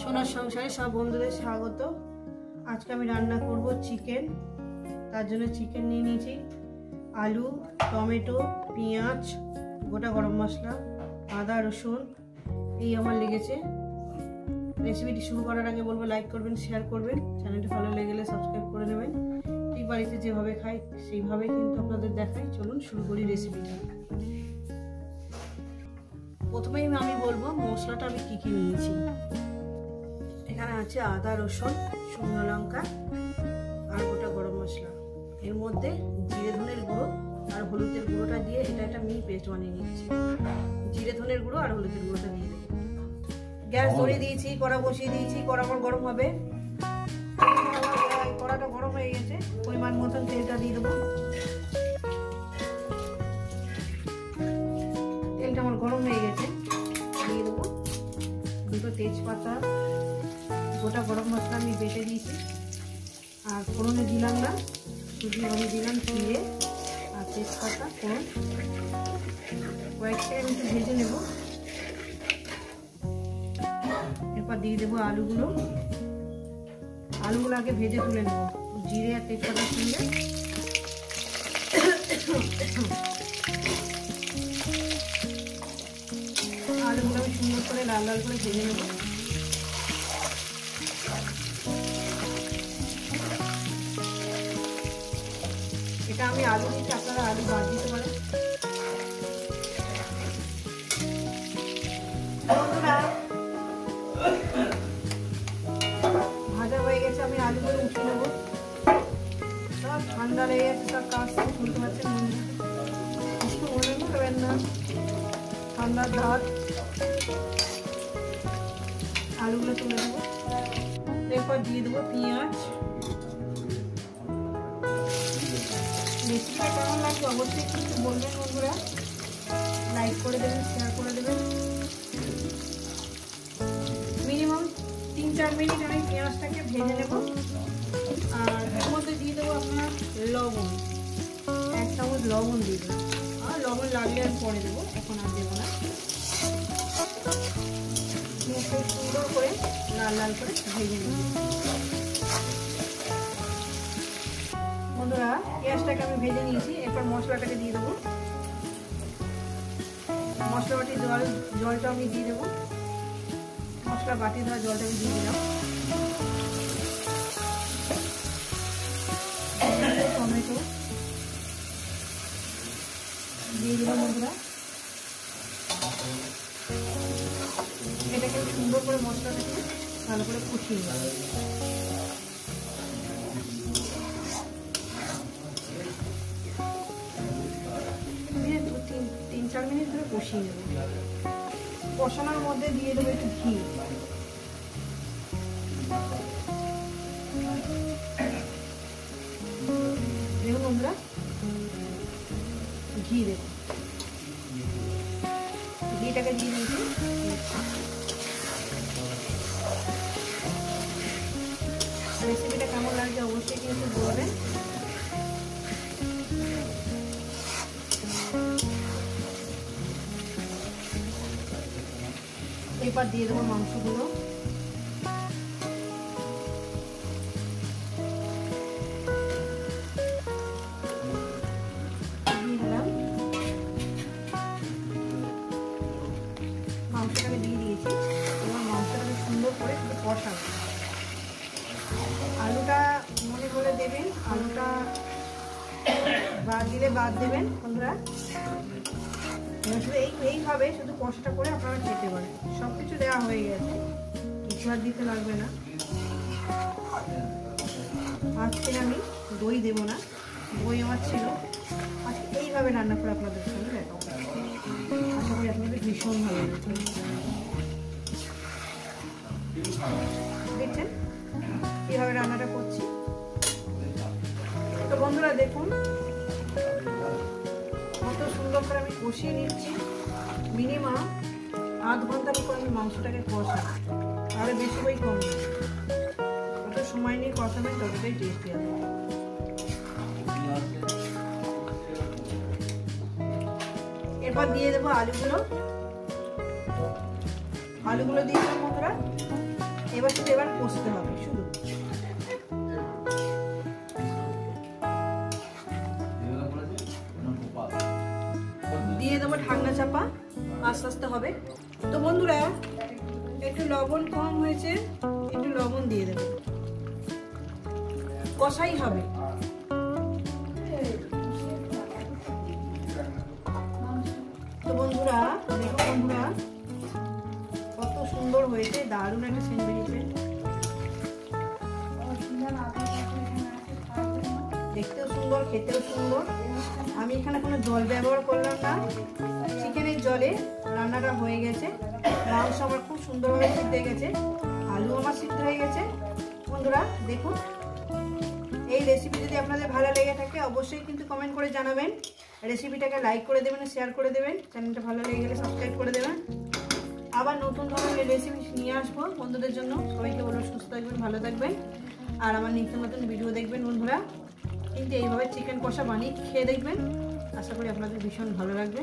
সোনার সংসারে সব বন্ধুদের স্বাগত। আজকে আমি রান্না করব চিকেন। তার জন্য চিকেন নিয়ে নিয়েছি, আলু, টমেটো, পেঁয়াজ, গোটা গরম মশলা, আদা, রসুন এই আমার লেগেছে। রেসিপিটি শুরু করার আগে বলবো লাইক করবেন, শেয়ার করবেন, চ্যানেলটি ভালো লেগেলে সাবস্ক্রাইব করে নেবেন। ঠিক বাড়িতে যেভাবে খাই সেইভাবেই কিন্তু আপনাদের দেখাই। চলুন শুরু করি রেসিপিটা। প্রথমেই আমি বলবো মশলাটা আমি কি কি নিয়েছি। এখানে আছে আদা, রসুন, শুকনো লঙ্কা আর গোটা গরম মশলা। এর মধ্যে জিরে ধনের গুঁড়ো আর হলুদের গুঁড়োটা দিয়ে এটা একটা মিহি পেস্ট বানিয়ে নিচ্ছি। জিরে ধনের গুঁড়ো আর হলুদের গুঁড়োটা দিয়ে দেবো। গ্যাস ধরিয়ে দিয়েছি, কড়া বসিয়ে দিয়েছি, কড়া আমার গরম হবে। কড়াটা গরম হয়ে গেছে, পরিমাণ মতন তেলটা দিয়ে দেবো। তেলটা আমার গরম হয়ে গেছে, দিয়ে দেবো দুটো তেজপাতা, গোটা গরম মশলা আমি বেটে দিয়েছি। আর ফোড়নে দিলাম না, শুধু আমি দিলাম জিরে আর তেজপাতা ফোড়ন। কয়েক সেকেন্ড একটু ভেজে নেব। এরপর দিয়ে দেবো আলুগুলো। আলুগুলো আগে ভেজে তুলে নেব জিরে আর তেজপাতার সঙ্গে। আলুগুলো আমি সুন্দর করে লাল লাল করে ভেজে নেব। এটা আমি আলু দিচ্ছি, আপনারা আলু বাদ দিতে পারেন। ভাজা হয়ে গেছে, আমি আলুগুলো উঠে নেব। সব ঠান্ডা লেগে গেছে, সব কাজ শুনতে পাচ্ছেন। কিছু মনে করবেন না, ঠান্ডার ধার। আলুগুলো তুলে দেবো। এরপর দিয়ে দেবো পেঁয়াজ। রেসিপিটা কেমন লাগবে অবশ্যই কিন্তু বলবেন বন্ধুরা। লাইক করে দেবেন, শেয়ার করে দেবেন। মিনিমাম 3-4 মিনিট আমি পেঁয়াজটাকে ভেজে নেব। আর এর মধ্যে দিয়ে দেবো আপনার লবণ, 1 চামচ লবণ দিয়ে দেবো। আর লবণ লাগলে আমি পরে দেবো, এখন আর দেবো না। খুব সুন্দর করে লাল লাল করে ভেজে নেব। বন্ধুরা পেঁয়াজটাকে আমি ভেজে নিয়েছি, এরপর মশলাটাকে দিয়ে দেবো। মশলা বাটি জলটা আমি দিয়ে দেবো। মশলা বাটি দেওয়া জলটা আমি দিয়ে দিলাম। টমেটো দিয়ে দিলাম। বন্ধুরা এটাকে সুন্দর করে মশলাটাকে ভালো করে কষিয়ে নেব। 3-4 মিনিট ধরে কষিয়ে নেব। কষানোর মধ্যে দিয়ে দেবো একটু ঘি। দেখুন বন্ধুরা, ঘি দেব। ঘিটাকে দিয়ে দিয়েছি। রেসিপিটা কেমন লাগছে অবশ্যই কিন্তু বলবেন। এবার দিয়ে দেবো মাংসগুলো। দিয়ে দিলাম। মাংসটাকে দিয়ে দিয়েছি। এবার মাংসটাকে সুন্দর করে একটু কষাবো। আলুটা মনে করে দেবেন, আলুটা বাদ দিলে বাদ দেবেন বন্ধুরা। শুধু এইভাবে শুধু কষাটা করে আপনারা খেতে পারেন। সব কিছু দেওয়া হয়ে গেছে, কিছু আর দিতে লাগবে না। আজকে আমি দই দেবো না, দই আমার ছিল। আজকে এইভাবে রান্না করে আপনাদের সঙ্গে দেখাবো। আশা করি আপনাদের ভীষণ ভালো লাগবে। দেখছেন কীভাবে রান্নাটা করছি। তো বন্ধুরা দেখুন কত সুন্দর করে আমি কষিয়ে নিচ্ছি। মিনিমাম আধ ঘন্টার উপর আমি মাংসটাকে কষাই, তাহলে বেশি বই কম না। কত সময় নিয়ে কষাবেন ততটাই টেস্টি হবে। এরপর দিয়ে দেবো আলুগুলো। আলুগুলো দিয়ে দিলাম বন্ধুরা। এবার শুধু এবার কষতে হবে শুধু। দিয়ে দেবো ঢাকনা চাপা, আস্তে আস্তে হবে। তো বন্ধুরা একটু লবণ কম হয়েছে, একটু লবণ দিয়ে দেবো, কষাই হবে। তো বন্ধুরা দেখো বন্ধুরা কত সুন্দর হয়েছে, দারুণ একটা সেন্ট বেরিয়েছে, দেখতেও সুন্দর খেতেও সুন্দর। আমি এখানে কোনো জল ব্যবহার করলাম না, চিকেনের জলে রান্নাটা হয়ে গেছে। মাংস আমার খুব সুন্দরভাবে সিদ্ধ হয়ে গেছে, আলু আমার সিদ্ধ হয়ে গেছে। বন্ধুরা দেখুন, এই রেসিপি যদি আপনাদের ভালো লেগে থাকে অবশ্যই কিন্তু কমেন্ট করে জানাবেন, রেসিপিটাকে লাইক করে দেবেন, শেয়ার করে দেবেন, চ্যানেলটা ভালো লেগে গেলে সাবস্ক্রাইব করে দেবেন। আবার নতুন ধরনের রেসিপি নিয়ে আসবো বন্ধুদের জন্য। সবাইকে বলবো সুস্থ থাকবেন, ভালো থাকবেন, আর আমার নিত্য নতুন ভিডিও দেখবেন বন্ধুরা। কিন্তু এইভাবে চিকেন কষা বানিয়ে খেয়ে দেখবেন, আশা করি আপনাদের ভীষণ ভালো লাগবে।